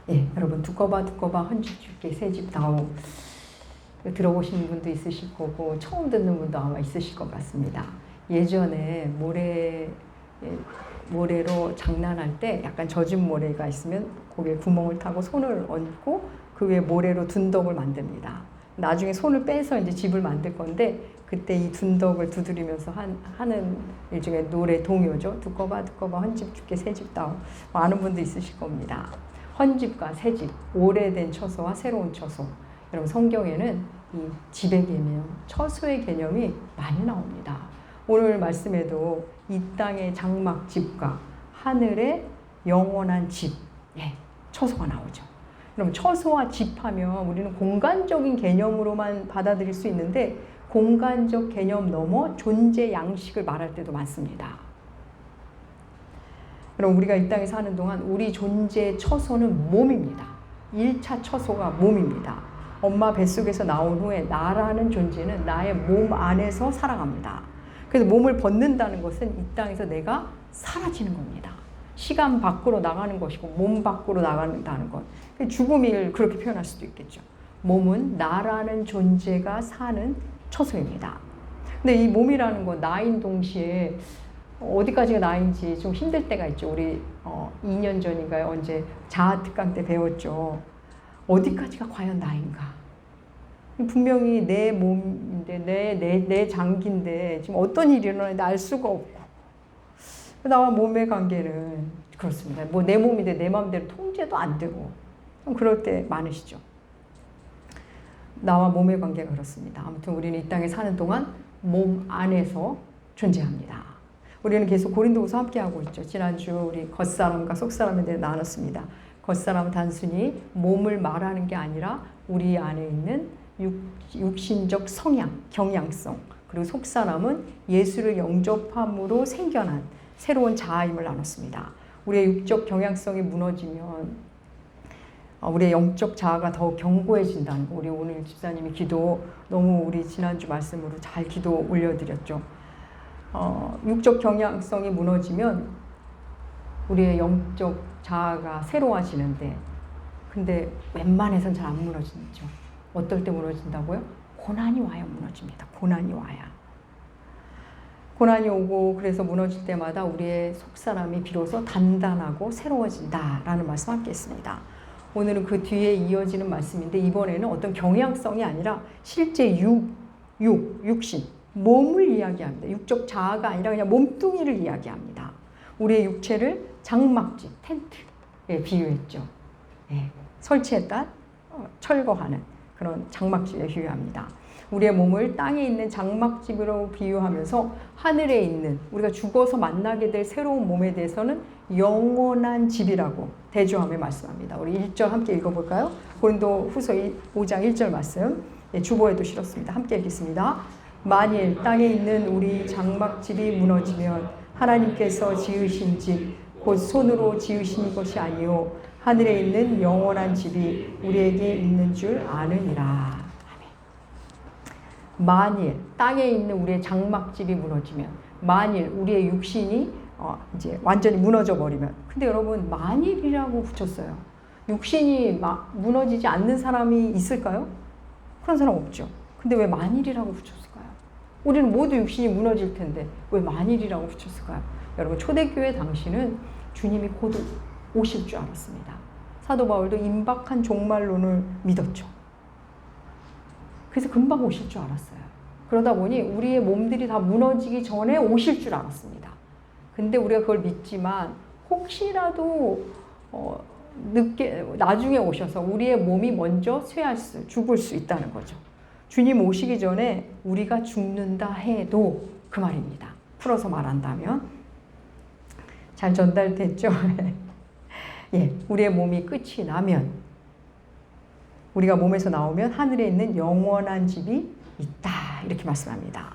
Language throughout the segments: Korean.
예, 여러분 두꺼봐 헌집 줄게 새집 다오 들어보시는 분도 있으실 거고 처음 듣는 분도 아마 있으실 것 같습니다. 예전에 모래로 장난할 때 약간 젖은 모래가 있으면 거기에 구멍을 타고 손을 얹고 그 위에 모래로 둔덕을 만듭니다. 나중에 손을 빼서 이제 집을 만들 건데 그때 이 둔덕을 두드리면서 하는 일종의 노래 동요죠. 두꺼봐 헌집 줄게 새집 다오. 아는 분도 있으실 겁니다. 헌집과 새집, 오래된 처소와 새로운 처소. 여러분 성경에는 이 집의 개념, 처소의 개념이 많이 나옵니다. 오늘 말씀에도 이 땅의 장막집과 하늘의 영원한 집, 예, 처소가 나오죠. 그럼 처소와 집하면 우리는 공간적인 개념으로만 받아들일 수 있는데 공간적 개념 넘어 존재 양식을 말할 때도 많습니다. 그럼 우리가 이 땅에 사는 동안 우리 존재의 처소는 몸입니다. 1차 처소가 몸입니다. 엄마 뱃속에서 나온 후에 나라는 존재는 나의 몸 안에서 살아갑니다. 그래서 몸을 벗는다는 것은 이 땅에서 내가 사라지는 겁니다. 시간 밖으로 나가는 것이고 몸 밖으로 나간다는 것. 죽음을 그렇게 표현할 수도 있겠죠. 몸은 나라는 존재가 사는 처소입니다. 근데 이 몸이라는 건 나인 동시에 어디까지가 나인지 좀 힘들 때가 있죠. 우리 2년 전인가요? 언제 자아특강 때 배웠죠. 어디까지가 과연 나인가? 분명히 내 몸인데 내 장기인데 지금 어떤 일이 일어나는지 알 수가 없고 나와 몸의 관계는 그렇습니다. 뭐 내 몸인데 내 마음대로 통제도 안 되고 그럴 때 많으시죠. 나와 몸의 관계가 그렇습니다. 아무튼 우리는 이 땅에 사는 동안 몸 안에서 존재합니다. 우리는 계속 고린도후서 함께하고 있죠. 지난주 우리 겉사람과 속사람에 대해 나눴습니다. 겉사람은 단순히 몸을 말하는 게 아니라 우리 안에 있는 육신적 성향, 경향성, 그리고 속사람은 예수를 영접함으로 생겨난 새로운 자아임을 나눴습니다. 우리의 육적 경향성이 무너지면 우리의 영적 자아가 더 견고해진다는 거. 우리 오늘 집사님이 기도 너무 우리 지난주 말씀으로 잘 기도 올려드렸죠. 육적 경향성이 무너지면 우리의 영적 자아가 새로워지는데 근데 웬만해선 잘 안 무너지죠. 어떨 때 무너진다고요? 고난이 와야 무너집니다. 고난이 와야. 고난이 오고 그래서 무너질 때마다 우리의 속사람이 비로소 단단하고 새로워진다라는 말씀 함께 했습니다. 오늘은 그 뒤에 이어지는 말씀인데 이번에는 어떤 경향성이 아니라 실제 육신, 몸을 이야기합니다. 육적 자아가 아니라 그냥 몸뚱이를 이야기합니다. 우리의 육체를 장막집, 텐트에 비유했죠. 네, 설치했다 철거하는 그런 장막집에 비유합니다. 우리의 몸을 땅에 있는 장막집으로 비유하면서 하늘에 있는 우리가 죽어서 만나게 될 새로운 몸에 대해서는 영원한 집이라고 대조하며 말씀합니다. 우리 1절 함께 읽어볼까요? 고린도후서 5장 1절 말씀. 예, 주보에도 실었습니다. 함께 읽겠습니다. 만일 땅에 있는 우리 장막집이 무너지면 하나님께서 지으신 집 곧 손으로 지으신 것이 아니요 하늘에 있는 영원한 집이 우리에게 있는 줄 아느니라. 만일 땅에 있는 우리의 장막집이 무너지면, 만일 우리의 육신이 이제 완전히 무너져 버리면, 근데 여러분 만일이라고 붙였어요. 육신이 무너지지 않는 사람이 있을까요? 그런 사람 없죠. 근데 왜 만일이라고 붙였을까요? 우리는 모두 육신이 무너질 텐데 왜 만일이라고 붙였을까요? 여러분 초대교회 당시는 주님이 곧 오실 줄 알았습니다. 사도 바울도 임박한 종말론을 믿었죠. 그래서 금방 오실 줄 알았어요. 그러다 보니 우리의 몸들이 다 무너지기 전에 오실 줄 알았습니다. 근데 우리가 그걸 믿지만 혹시라도 나중에 오셔서 우리의 몸이 먼저 죽을 수 있다는 거죠. 주님 오시기 전에 우리가 죽는다 해도 그 말입니다. 풀어서 말한다면 잘 전달됐죠? 예, 우리의 몸이 끝이 나면 우리가 몸에서 나오면 하늘에 있는 영원한 집이 있다 이렇게 말씀합니다.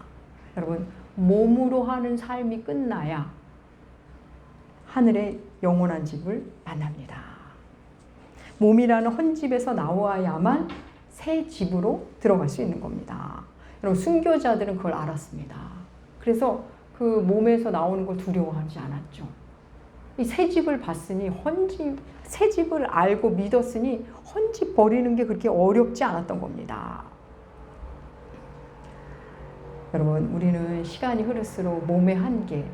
여러분 몸으로 하는 삶이 끝나야 하늘의 영원한 집을 만납니다. 몸이라는 헌집에서 나와야만 새 집으로 들어갈 수 있는 겁니다. 여러분 순교자들은 그걸 알았습니다. 그래서 그 몸에서 나오는 걸 두려워하지 않았죠. 이 새 집을 봤으니 새 집을 알고 믿었으니 헌집 버리는 게 그렇게 어렵지 않았던 겁니다. 여러분, 우리는 시간이 흐를수록 몸의 한계를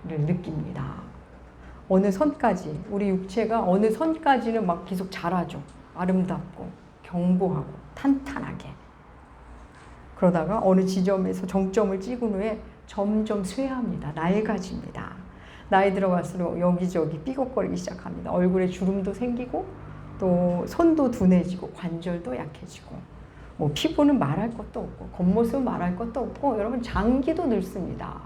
느낍니다. 어느 선까지, 우리 육체가 어느 선까지는 막 계속 자라죠. 아름답고 견고하고 탄탄하게. 그러다가 어느 지점에서 정점을 찍은 후에 점점 쇠합니다. 낡아집니다. 나이 들어갈수록 여기저기 삐걱거리기 시작합니다. 얼굴에 주름도 생기고 또 손도 둔해지고 관절도 약해지고 뭐 피부는 말할 것도 없고 겉모습은 말할 것도 없고 여러분 장기도 늙습니다.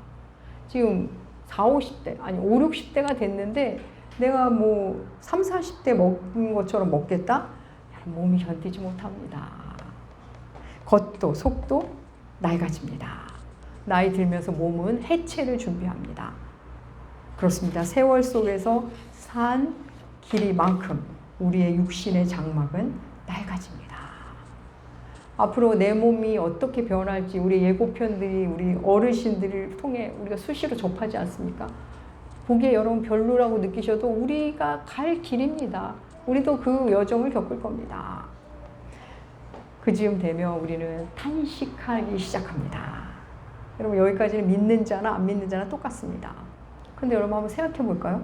지금 40, 50대 아니 5, 60대가 됐는데 내가 뭐 30, 40대 먹은 것처럼 먹겠다? 몸이 견디지 못합니다. 겉도 속도 낡아집니다. 나이 들면서 몸은 해체를 준비합니다. 그렇습니다. 세월 속에서 산 길이만큼 우리의 육신의 장막은 낡아집니다. 앞으로 내 몸이 어떻게 변할지 우리 예고편들이 우리 어르신들을 통해 우리가 수시로 접하지 않습니까? 보기에 여러분 별로라고 느끼셔도 우리가 갈 길입니다. 우리도 그 여정을 겪을 겁니다. 그 즈음 되면 우리는 탄식하기 시작합니다. 여러분 여기까지는 믿는 자나 안 믿는 자나 똑같습니다. 근데 여러분 한번 생각해 볼까요?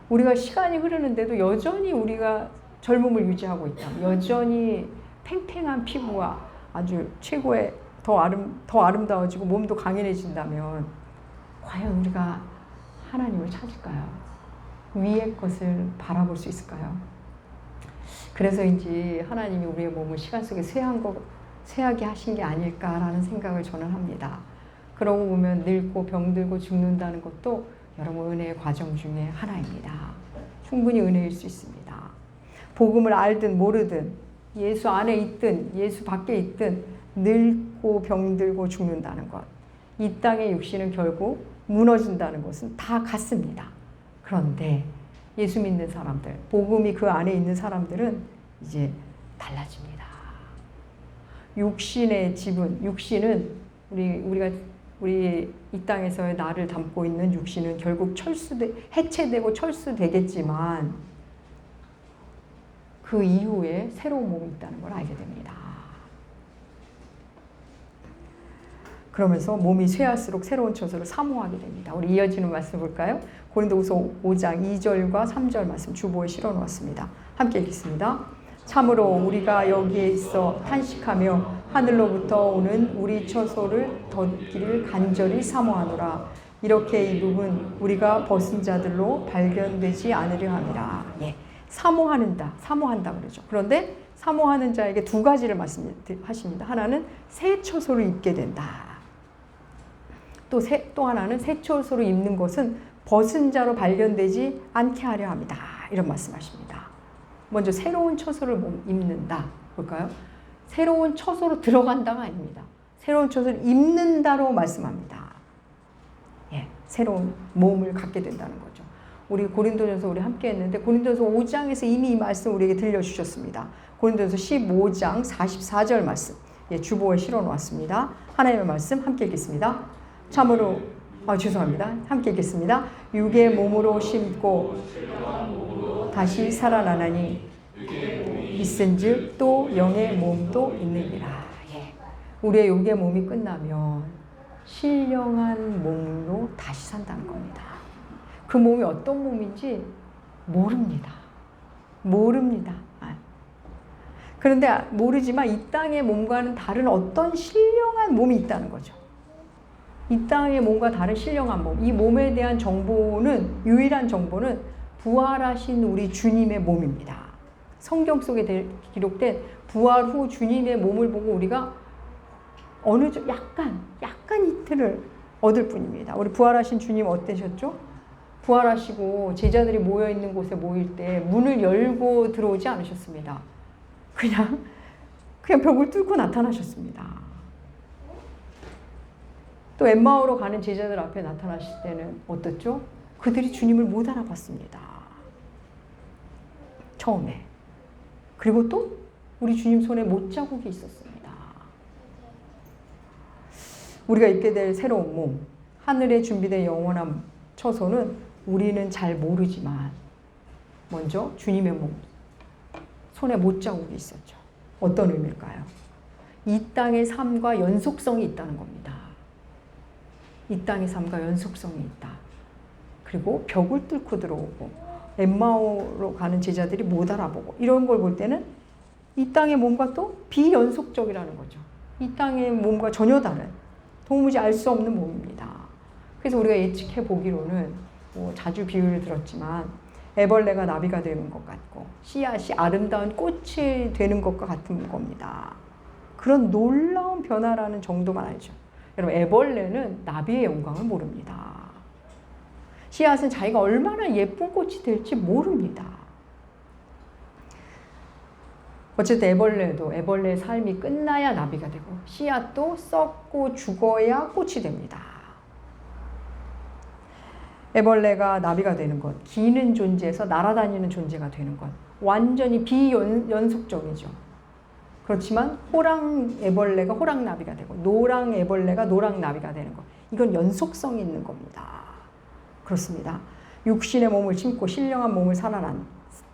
우리가 시간이 흐르는데도 여전히 우리가 젊음을 유지하고 있다. 여전히 팽팽한 피부와 아주 최고의 더 아름다워지고 몸도 강인해진다면 과연 우리가 하나님을 찾을까요? 위의 것을 바라볼 수 있을까요? 그래서인지 하나님이 우리의 몸을 시간 속에 쇠하게 하신 게 아닐까라는 생각을 저는 합니다. 그러고 보면 늙고 병들고 죽는다는 것도 여러분 은혜의 과정 중에 하나입니다. 충분히 은혜일 수 있습니다. 복음을 알든 모르든 예수 안에 있든 예수 밖에 있든 늙고 병들고 죽는다는 것, 이 땅의 육신은 결국 무너진다는 것은 다 같습니다. 그런데 예수 믿는 사람들, 복음이 그 안에 있는 사람들은 이제 달라집니다. 육신의 지분, 육신은 우리 이 땅에서의 나를 담고 있는 육신은 결국 해체되고 철수되겠지만 그 이후에 새로운 몸이 있다는 걸 알게 됩니다. 그러면서 몸이 쇠할수록 새로운 처소를 사모하게 됩니다. 우리 이어지는 말씀 볼까요? 고린도후서 5장 2절과 3절 말씀 주보에 실어 놓았습니다. 함께 읽겠습니다. 참으로 우리가 여기에 있어 탄식하며 하늘로부터 오는 우리 처소를 덧기를 간절히 사모하노라. 이렇게 이 부분 우리가 벗은 자들로 발견되지 않으려 함이라. 예, 사모한다 그러죠. 그런데 사모하는 자에게 두 가지를 말씀하십니다. 하나는 새 처소를 입게 된다. 또 하나는 새 처소를 입는 것은 벗은 자로 발견되지 않게 하려 합니다. 이런 말씀하십니다. 먼저 새로운 처소를 입는다. 볼까요? 새로운 처소로 들어간다가 아닙니다. 새로운 처소를 입는다로 말씀합니다. 예, 새로운 몸을 갖게 된다는 거죠. 우리 고린도전서 우리 함께 했는데 고린도전서 5장에서 이미 이 말씀 우리에게 들려주셨습니다. 고린도전서 15장 44절 말씀, 예, 주보에 실어 놓았습니다. 하나님의 말씀 함께 읽겠습니다. 참으로 함께 읽겠습니다. 육의 몸으로 심고 다시 살아나나니 있은즉 또 영의 몸도 있느니라. 예. 우리의 육의 몸이 끝나면 신령한 몸으로 다시 산다는 겁니다. 그 몸이 어떤 몸인지 모릅니다. 그런데 모르지만 이 땅의 몸과는 다른 어떤 신령한 몸이 있다는 거죠. 이 땅의 몸과 다른 신령한 몸, 이 몸에 대한 정보는, 유일한 정보는 부활하신 우리 주님의 몸입니다. 성경 속에 기록된 부활 후 주님의 몸을 보고 우리가 약간 이틀을 얻을 뿐입니다. 우리 부활하신 주님 어떠셨죠? 부활하시고 제자들이 모여 있는 곳에 모일 때 문을 열고 들어오지 않으셨습니다. 그냥 벽을 뚫고 나타나셨습니다. 또 엠마오로 가는 제자들 앞에 나타나실 때는 어떻죠? 그들이 주님을 못 알아봤습니다. 처음에. 그리고 또 우리 주님 손에 못자국이 있었습니다. 우리가 입게 될 새로운 몸, 하늘에 준비된 영원한 처소는 우리는 잘 모르지만 먼저 주님의 몸 손에 못자국이 있었죠. 어떤 의미일까요? 이 땅의 삶과 연속성이 있다는 겁니다. 이 땅의 삶과 연속성이 있다. 그리고 벽을 뚫고 들어오고 엠마오로 가는 제자들이 못 알아보고 이런 걸 볼 때는 이 땅의 몸과 또 비연속적이라는 거죠. 이 땅의 몸과 전혀 다른 도무지 알 수 없는 몸입니다. 그래서 우리가 예측해 보기로는 자주 비유를 들었지만 애벌레가 나비가 되는 것 같고 씨앗이 아름다운 꽃이 되는 것과 같은 겁니다. 그런 놀라운 변화라는 정도만 알죠. 여러분, 애벌레는 나비의 영광을 모릅니다. 씨앗은 자기가 얼마나 예쁜 꽃이 될지 모릅니다. 어쨌든 애벌레의 삶이 끝나야 나비가 되고 씨앗도 썩고 죽어야 꽃이 됩니다. 애벌레가 나비가 되는 것, 기는 존재에서 날아다니는 존재가 되는 것, 완전히 비연속적이죠. 그렇지만 호랑 애벌레가 호랑나비가 되고 노랑 애벌레가 노랑나비가 되는 것, 이건 연속성이 있는 겁니다. 그렇습니다. 육신의 몸을 심고 신령한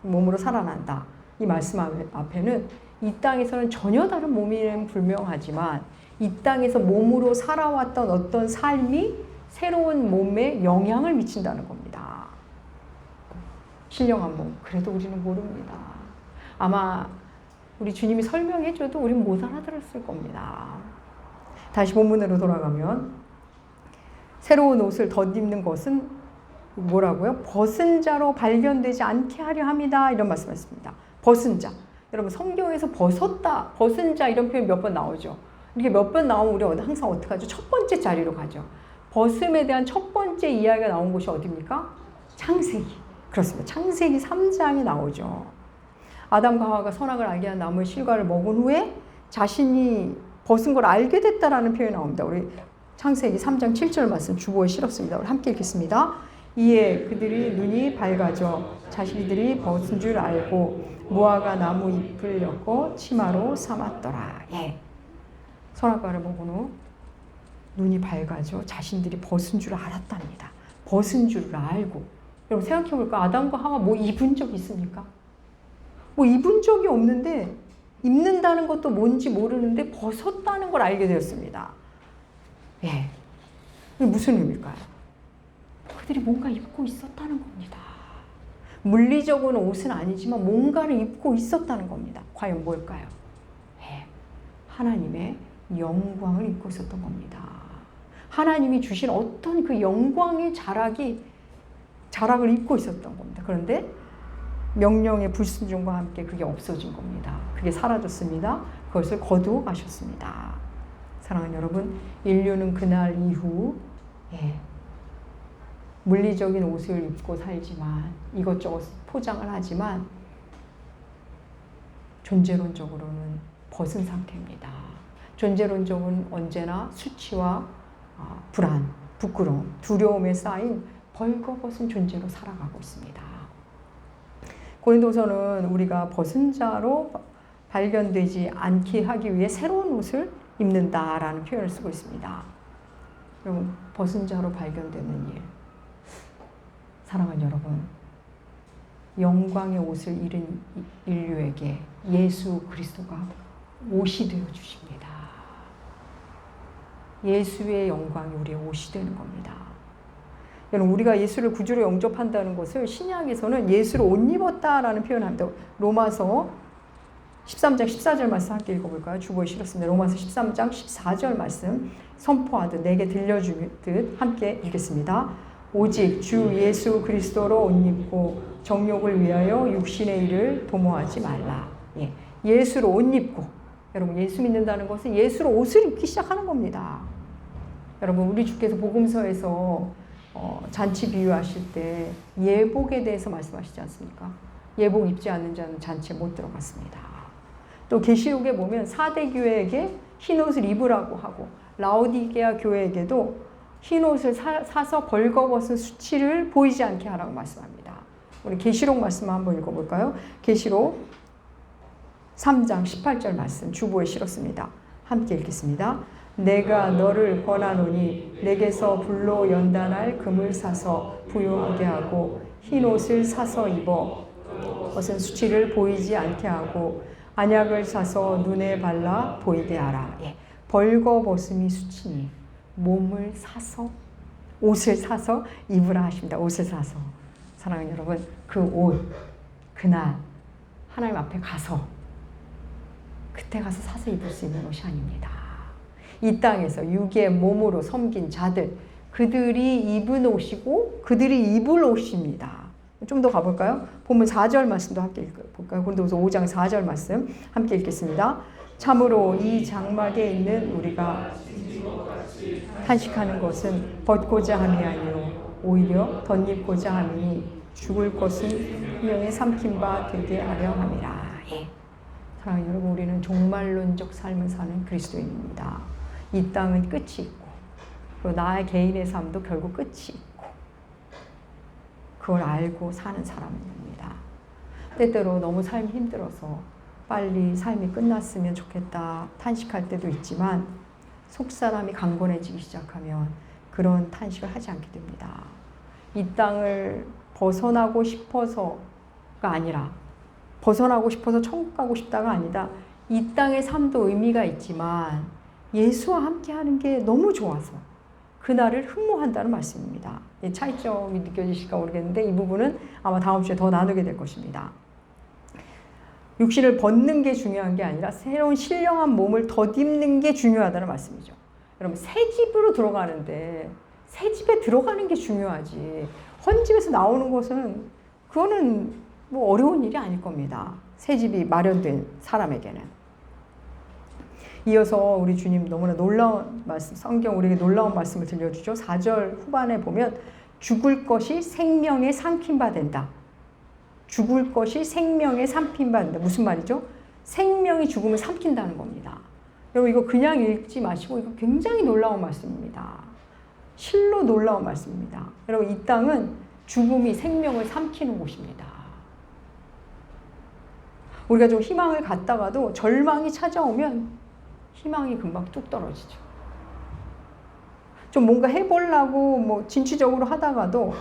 몸으로 살아난다. 이 말씀 앞에는 이 땅에서는 전혀 다른 몸이면 불명하지만 이 땅에서 몸으로 살아왔던 어떤 삶이 새로운 몸에 영향을 미친다는 겁니다. 신령한 몸. 그래도 우리는 모릅니다. 아마 우리 주님이 설명해줘도 우리는 못 알아들었을 겁니다. 다시 본문으로 돌아가면 새로운 옷을 덧입는 것은 뭐라고요? 벗은 자로 발견되지 않게 하려 합니다. 이런 말씀하셨습니다. 벗은 자. 여러분, 성경에서 벗은 자 이런 표현 몇 번 나오죠. 이렇게 몇 번 나오면 우리 항상 어떻게 하죠? 첫 번째 자리로 가죠. 벗음에 대한 첫 번째 이야기가 나온 곳이 어디입니까? 창세기. 그렇습니다. 창세기 3장에 나오죠. 아담과 하와가 선악을 알게 한 나무의 실과를 먹은 후에 자신이 벗은 걸 알게 됐다라는 표현이 나옵니다. 우리 창세기 3장 7절 말씀 주보에 실었습니다. 우리 함께 읽겠습니다. 이에 그들이 눈이 밝아져 자신들이 벗은 줄 알고 무화과 나무 잎을 엮어 치마로 삼았더라. 예. 선악과를 먹은 후 눈이 밝아져 자신들이 벗은 줄 알았답니다. 벗은 줄 알고. 여러분 생각해 볼까? 아담과 하와 뭐 입은 적 있습니까? 뭐 입은 적이 없는데 입는다는 것도 뭔지 모르는데 벗었다는 걸 알게 되었습니다. 예. 이게 무슨 의미일까요? 그들이 뭔가 입고 있었다는 겁니다. 물리적으로는 옷은 아니지만 뭔가를 입고 있었다는 겁니다. 과연 뭘까요? 예. 하나님의 영광을 입고 있었던 겁니다. 하나님이 주신 어떤 그 영광의 자락을 입고 있었던 겁니다. 그런데 명령의 불순종과 함께 그게 없어진 겁니다. 그게 사라졌습니다. 그것을 거두어 가셨습니다. 사랑하는 여러분, 인류는 그날 이후 물리적인 옷을 입고 살지만 이것저것 포장을 하지만 존재론적으로는 벗은 상태입니다. 존재론적은 언제나 수치와 불안, 부끄러움, 두려움에 쌓인 벌거벗은 존재로 살아가고 있습니다. 고린도서는 우리가 벗은 자로 발견되지 않게 하기 위해 새로운 옷을 입는다라는 표현을 쓰고 있습니다. 여러분, 벗은 자로 발견되는 일. 사랑하는 여러분, 영광의 옷을 잃은 인류에게 예수 그리스도가 옷이 되어 주십니다. 예수의 영광이 우리의 옷이 되는 겁니다. 여러분, 우리가 예수를 구주로 영접한다는 것을 신약에서는 예수를 옷 입었다라는 표현을 합니다. 로마서 13장 14절 말씀 함께 읽어볼까요? 주보에 실었습니다. 로마서 13장 14절 말씀 선포하듯 내게 들려주듯 함께 읽겠습니다. 오직 주 예수 그리스도로 옷 입고 정욕을 위하여 육신의 일을 도모하지 말라. 예. 예수로 옷 입고, 여러분 예수 믿는다는 것은 예수로 옷을 입기 시작하는 겁니다. 여러분, 우리 주께서 복음서에서 잔치 비유하실 때 예복에 대해서 말씀하시지 않습니까? 예복 입지 않는 자는 잔치에 못 들어갔습니다. 또 계시록에 보면 4대 교회에게 흰옷을 입으라고 하고 라오디게아 교회에게도 흰옷을 사서 벌거벗은 수치를 보이지 않게 하라고 말씀합니다. 우리 계시록 말씀 한번 읽어볼까요? 계시록 3장 18절 말씀 주보에 실었습니다. 함께 읽겠습니다. 내가 너를 권하노니 내게서 불로 연단할 금을 사서 부유하게 하고 흰 옷을 사서 입어 벗은 수치를 보이지 않게 하고 안약을 사서 눈에 발라 보이게 하라. 예. 벌거벗음이 수치니 몸을 사서 옷을 사서 입으라 하십니다. 옷을 사서. 사랑하는 여러분, 그 옷, 그날 하나님 앞에 가서 그때 가서 사서 입을 수 있는 옷이 아닙니다. 이 땅에서 육의 몸으로 섬긴 자들, 그들이 입은 옷이고 그들이 입을 옷입니다. 좀 더 가볼까요? 본문 4절 말씀도 함께 읽어볼까요? 고린도후서 5장 4절 말씀 함께 읽겠습니다. 참으로 이 장막에 있는 우리가 탄식하는 것은 벗고자 함이 아니요 오히려 덧입고자 함이니 죽을 것은 생명에 삼킨 바 되게 하려 함이라. 예. 사랑하는 여러분, 우리는 종말론적 삶을 사는 그리스도인입니다. 이 땅은 끝이 있고 그리고 나의 개인의 삶도 결국 끝이 있고 그걸 알고 사는 사람입니다. 때때로 너무 삶이 힘들어서 빨리 삶이 끝났으면 좋겠다 탄식할 때도 있지만 속사람이 강건해지기 시작하면 그런 탄식을 하지 않게 됩니다. 이 땅을 벗어나고 싶어서가 아니라 벗어나고 싶어서 천국 가고 싶다가 아니다. 이 땅의 삶도 의미가 있지만 예수와 함께 하는 게 너무 좋아서 그날을 흠모한다는 말씀입니다. 차이점이 느껴지실까 모르겠는데 이 부분은 아마 다음 주에 더 나누게 될 것입니다. 육신을 벗는 게 중요한 게 아니라 새로운 신령한 몸을 덧입는 게 중요하다는 말씀이죠. 여러분, 새 집으로 들어가는데 새 집에 들어가는 게 중요하지 헌 집에서 나오는 것은 그거는 뭐 어려운 일이 아닐 겁니다. 새 집이 마련된 사람에게는. 이어서 우리 주님 너무나 놀라운 말씀, 성경 우리에게 놀라운 말씀을 들려주죠. 4절 후반에 보면 죽을 것이 생명에 삼킨 바 된다. 죽을 것이 생명에 삼킨 바 된다. 무슨 말이죠? 생명이 죽음을 삼킨다는 겁니다. 여러분, 이거 그냥 읽지 마시고 이거 굉장히 놀라운 말씀입니다. 실로 놀라운 말씀입니다. 여러분, 이 땅은 죽음이 생명을 삼키는 곳입니다. 우리가 좀 희망을 갖다가도 절망이 찾아오면 희망이 금방 뚝 떨어지죠. 좀 뭔가 해보려고 뭐 진취적으로 하다가도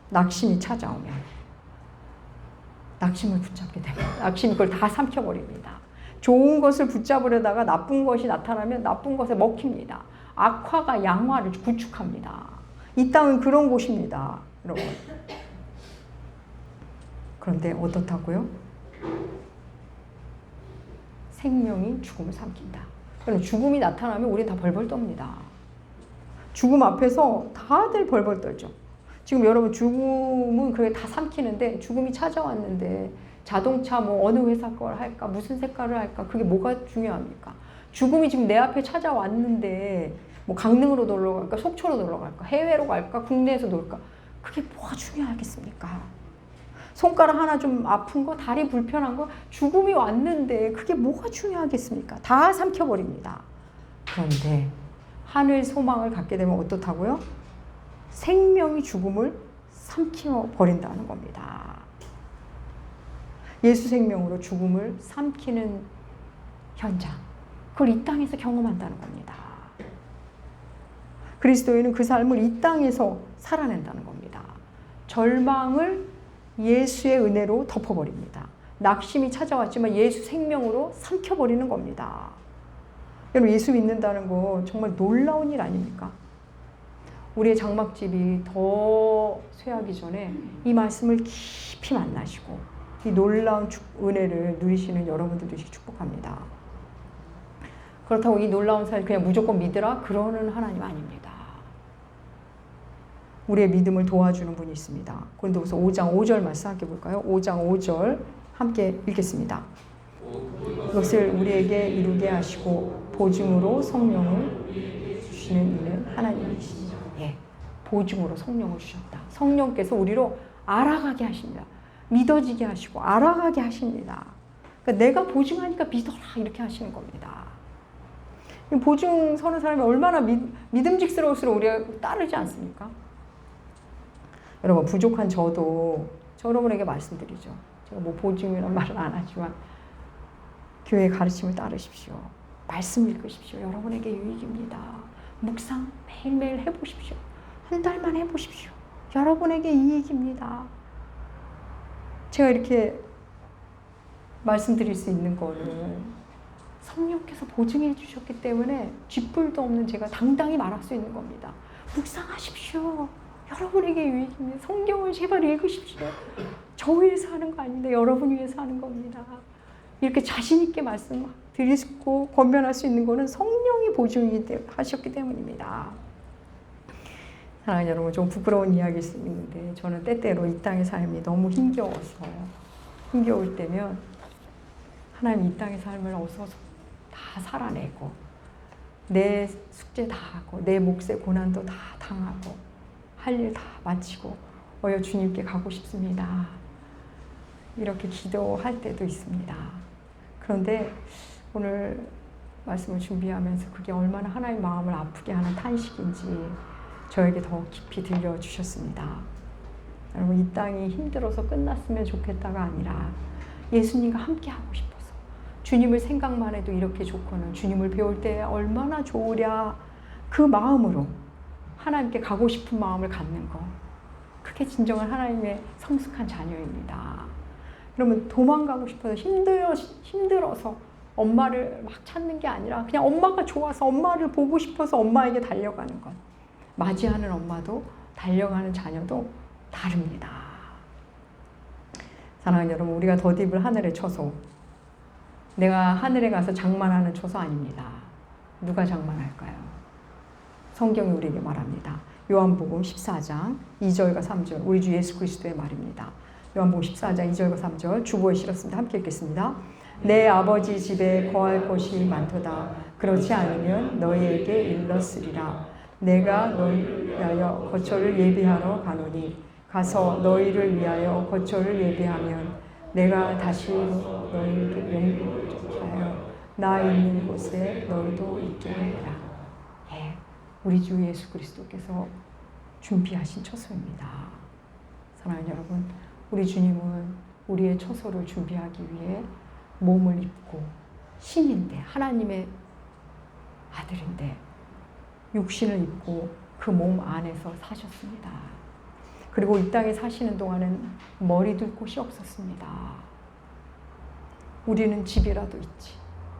낙심이 찾아오면 낙심을 붙잡게 됩니다. 낙심이 그걸 다 삼켜버립니다. 좋은 것을 붙잡으려다가 나쁜 것이 나타나면 나쁜 것에 먹힙니다. 악화가 양화를 구축합니다. 이 땅은 그런 곳입니다, 여러분. 그런데 어떻다고요? 생명이 죽음을 삼킨다. 그럼 죽음이 나타나면 우린 다 벌벌 떱니다. 죽음 앞에서 다들 벌벌 떨죠. 지금 여러분, 죽음은 그게 다 삼키는데 죽음이 찾아왔는데 자동차 뭐 어느 회사 걸 할까, 무슨 색깔을 할까, 그게 뭐가 중요합니까? 죽음이 지금 내 앞에 찾아왔는데 뭐 강릉으로 놀러 갈까, 속초로 놀러 갈까, 해외로 갈까, 국내에서 놀까, 그게 뭐가 중요하겠습니까? 손가락 하나 좀 아픈 거, 다리 불편한 거, 죽음이 왔는데 그게 뭐가 중요하겠습니까? 다 삼켜버립니다. 그런데 하늘 소망을 갖게 되면 어떻다고요? 생명이 죽음을 삼켜버린다는 겁니다. 예수 생명으로 죽음을 삼키는 현장, 그걸 이 땅에서 경험한다는 겁니다. 그리스도인은 그 삶을 이 땅에서 살아낸다는 겁니다. 절망을 예수의 은혜로 덮어버립니다. 낙심이 찾아왔지만 예수 생명으로 삼켜버리는 겁니다. 여러분, 예수 믿는다는 거 정말 놀라운 일 아닙니까? 우리의 장막집이 더 쇠하기 전에 이 말씀을 깊이 만나시고 이 놀라운 은혜를 누리시는 여러분들 되시기 축복합니다. 그렇다고 이 놀라운 사실 그냥 무조건 믿으라 그러는 하나님 아닙니다. 우리의 믿음을 도와주는 분이 있습니다. 고린도후서 5장 5절 말씀 함께 볼까요? 5장 5절 함께 읽겠습니다. 이것을 우리에게 이루게 하시고 보증으로 성령을 주시는 이는 하나님이시죠. 예, 보증으로 성령을 주셨다. 성령께서 우리로 알아가게 하십니다. 믿어지게 하시고 알아가게 하십니다. 그러니까 내가 보증하니까 믿어라 이렇게 하시는 겁니다. 보증 서는 사람이 얼마나 믿음직스러울수록 우리가 따르지 않습니까? 여러분, 부족한 저도 여러분에게 말씀드리죠. 제가 뭐 보증이란 말은 안 하지만 교회의 가르침을 따르십시오. 말씀 읽으십시오. 여러분에게 유익입니다. 묵상 매일매일 해보십시오. 한 달만 해보십시오. 여러분에게 이익입니다. 제가 이렇게 말씀드릴 수 있는 거는 성령께서 보증해 주셨기 때문에 쥐뿔도 없는 제가 당당히 말할 수 있는 겁니다. 묵상하십시오. 여러분에게 유익입니다. 성경을 제발 읽으십시오. 저 위해서 하는 거 아닌데 여러분 위해서 하는 겁니다. 이렇게 자신 있게 말씀드리고 권면할 수 있는 거는 성령이 보증하셨기 때문입니다. 사랑하는 여러분, 좀 부끄러운 이야기일 수 있는데 저는 때때로 이 땅의 삶이 너무 힘겨울 때면 하나님 이 땅의 삶을 어서 다 살아내고 내 숙제 다 하고 내 몫의 고난도 다 당하고 할 일 다 마치고 주님께 가고 싶습니다. 이렇게 기도할 때도 있습니다. 그런데 오늘 말씀을 준비하면서 그게 얼마나 하나님 마음을 아프게 하는 탄식인지 저에게 더 깊이 들려주셨습니다. 여러분, 이 땅이 힘들어서 끝났으면 좋겠다가 아니라 예수님과 함께 하고 싶어서 주님을 생각만 해도 이렇게 좋고는 주님을 배울 때 얼마나 좋으랴, 그 마음으로 하나님께 가고 싶은 마음을 갖는 것, 그게 진정한 하나님의 성숙한 자녀입니다. 그러면 도망가고 싶어서 힘들어서 엄마를 막 찾는 게 아니라 그냥 엄마가 좋아서 엄마를 보고 싶어서 엄마에게 달려가는 것. 맞이하는 엄마도 달려가는 자녀도 다릅니다. 사랑하는 여러분, 우리가 덧입을 하늘에 쳐서 내가 하늘에 가서 장만하는 처소 아닙니다. 누가 장만할까요? 성경이 우리에게 말합니다. 요한복음 14장 2절과 3절, 우리 주 예수 그리스도의 말입니다. 요한복음 14장 2절과 3절 주보에 실었습니다. 함께 읽겠습니다. 내 아버지 집에 거할 곳이 많도다. 그렇지 않으면 너희에게 일렀으리라. 내가 너희를 위하여 거처를 예비하러 가노니 가서 너희를 위하여 거처를 예비하면 내가 다시 너희에게 영접하여 나 있는 곳에 너희도 있게 하리라. 예, 우리 주 예수 그리스도께서 준비하신 처소입니다. 사랑하는 여러분, 우리 주님은 우리의 처소를 준비하기 위해 몸을 입고 신인데 하나님의 아들인데 육신을 입고 그 몸 안에서 사셨습니다. 그리고 이 땅에 사시는 동안은 머리 둘 곳이 없었습니다. 우리는 집이라도 있지.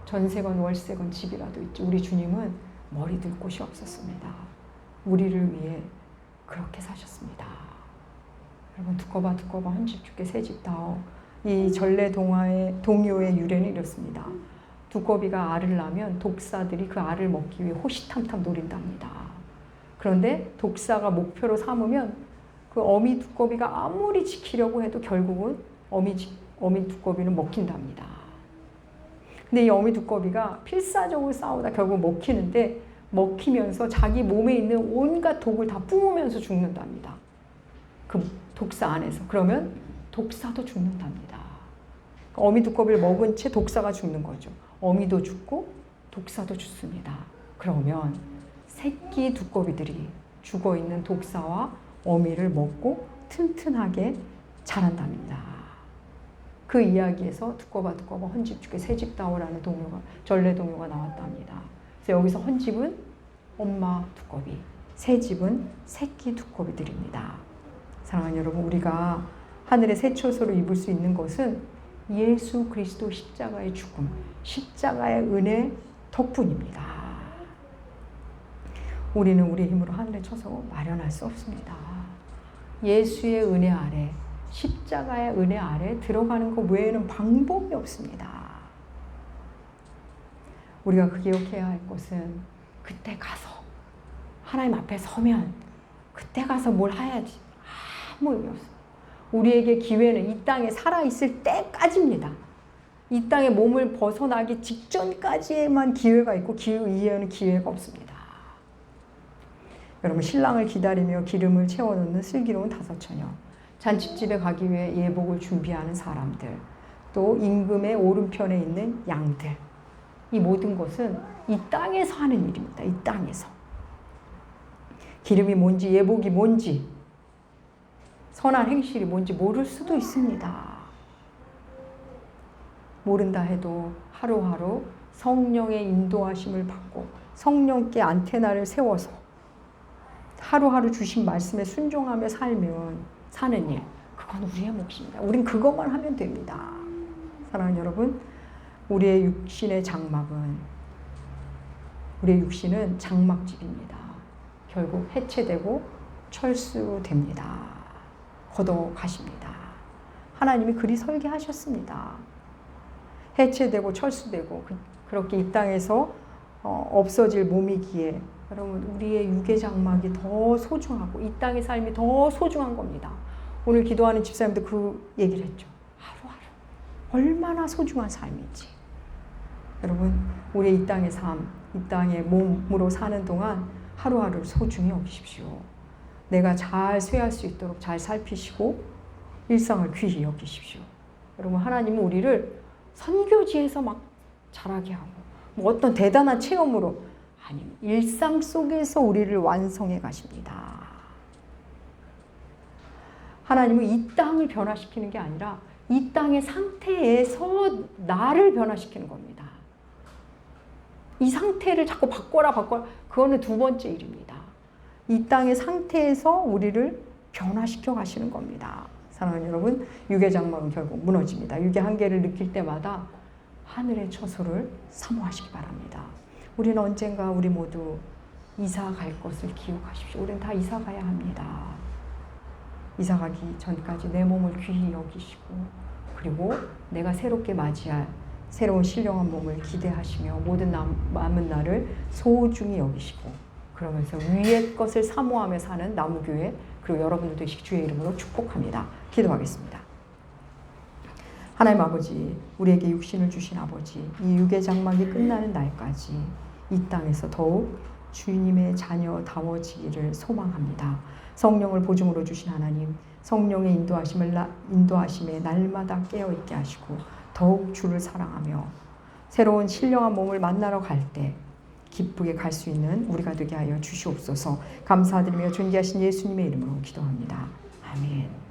전세건 월세건 집이라도 있지. 우리 주님은 머리 둘 곳이 없었습니다. 우리를 위해 그렇게 사셨습니다. 여러분, 두꺼봐 한 집 주께 새 집 다오. 이 전래 동요의 유래는 이렇습니다. 두꺼비가 알을 낳으면 독사들이 그 알을 먹기 위해 호시탐탐 노린답니다. 그런데 독사가 목표로 삼으면 그 어미 두꺼비가 아무리 지키려고 해도 결국은 어미 두꺼비는 먹힌답니다. 근데 이 어미 두꺼비가 필사적으로 싸우다 결국 먹히는데 먹히면서 자기 몸에 있는 온갖 독을 다 뿜으면서 죽는답니다. 그 독사 안에서. 그러면 독사도 죽는답니다. 어미 두꺼비를 먹은 채 독사가 죽는 거죠. 어미도 죽고 독사도 죽습니다. 그러면 새끼 두꺼비들이 죽어있는 독사와 어미를 먹고 튼튼하게 자란답니다. 그 이야기에서 두꺼봐 헌집 주께 새집 다오라는 전래 동요가 나왔답니다. 그래서 여기서 헌집은 엄마 두꺼비, 새집은 새끼 두꺼비들입니다. 사랑하는 여러분, 우리가 하늘의 새 처소로 입을 수 있는 것은 예수 그리스도 십자가의 죽음, 십자가의 은혜 덕분입니다. 우리는 우리의 힘으로 하늘의 처소 마련할 수 없습니다. 예수의 은혜 아래, 십자가의 은혜 아래 들어가는 것 외에는 방법이 없습니다. 우리가 기억해야 할 것은 그때 가서 하나님 앞에 서면 그때 가서 뭘 해야지 아무 의미 없어요. 우리에게 기회는 이 땅에 살아있을 때까지입니다. 이 땅에 몸을 벗어나기 직전까지에만 기회가 있고 그 이후에는 기회가 없습니다. 여러분, 신랑을 기다리며 기름을 채워놓는 슬기로운 다섯 처녀, 잔치집에 가기 위해 예복을 준비하는 사람들, 또 임금의 오른편에 있는 양들, 이 모든 것은 이 땅에서 하는 일입니다. 이 땅에서. 기름이 뭔지, 예복이 뭔지, 선한 행실이 뭔지 모를 수도 있습니다. 모른다 해도 하루하루 성령의 인도하심을 받고 성령께 안테나를 세워서 하루하루 주신 말씀에 순종하며 살면 사는 일, 그건 우리의 몫입니다. 우린 그것만 하면 됩니다. 사랑하는 여러분, 우리의 육신의 장막집입니다. 결국 해체되고 철수됩니다. 걷어가십니다. 하나님이 그리 설계하셨습니다. 해체되고 철수되고 그렇게 이 땅에서 없어질 몸이기에 여러분, 우리의 육의 장막이 더 소중하고 이 땅의 삶이 더 소중한 겁니다. 오늘 기도하는 집사님도 그 얘기를 했죠. 하루하루 얼마나 소중한 삶인지. 여러분, 우리 이 땅의 삶, 이 땅의 몸으로 사는 동안 하루하루를 소중히 여기십시오. 내가 잘 쇠할 수 있도록 잘 살피시고 일상을 귀히 여기십시오. 여러분, 하나님은 우리를 선교지에서 막 자라게 하고 뭐 어떤 대단한 체험으로, 아니, 일상 속에서 우리를 완성해 가십니다. 하나님은 이 땅을 변화시키는 게 아니라 이 땅의 상태에서 나를 변화시키는 겁니다. 이 상태를 자꾸 바꿔라 그거는 두 번째 일입니다. 이 땅의 상태에서 우리를 변화시켜 가시는 겁니다. 사랑하는 여러분, 육의 장막은 결국 무너집니다. 육의 한계를 느낄 때마다 하늘의 처소를 사모하시기 바랍니다. 우리는 언젠가 우리 모두 이사 갈 것을 기억하십시오. 우리는 다 이사 가야 합니다. 이사 가기 전까지 내 몸을 귀히 여기시고, 그리고 내가 새롭게 맞이할 새로운 신령한 몸을 기대하시며 모든 남은 날을 소중히 여기시고, 그러면서 위의 것을 사모하며 사는 나무교회, 그리고 여러분들 되시기 주의 이름으로 축복합니다. 기도하겠습니다. 하나님 아버지, 우리에게 육신을 주신 아버지, 이 육의 장막이 끝나는 날까지 이 땅에서 더욱 주님의 자녀다워지기를 소망합니다. 성령을 보증으로 주신 하나님, 성령의 인도하심에 날마다 깨어있게 하시고 더욱 주를 사랑하며 새로운 신령한 몸을 만나러 갈 때 기쁘게 갈 수 있는 우리가 되게 하여 주시옵소서. 감사드리며 존귀하신 예수님의 이름으로 기도합니다. 아멘.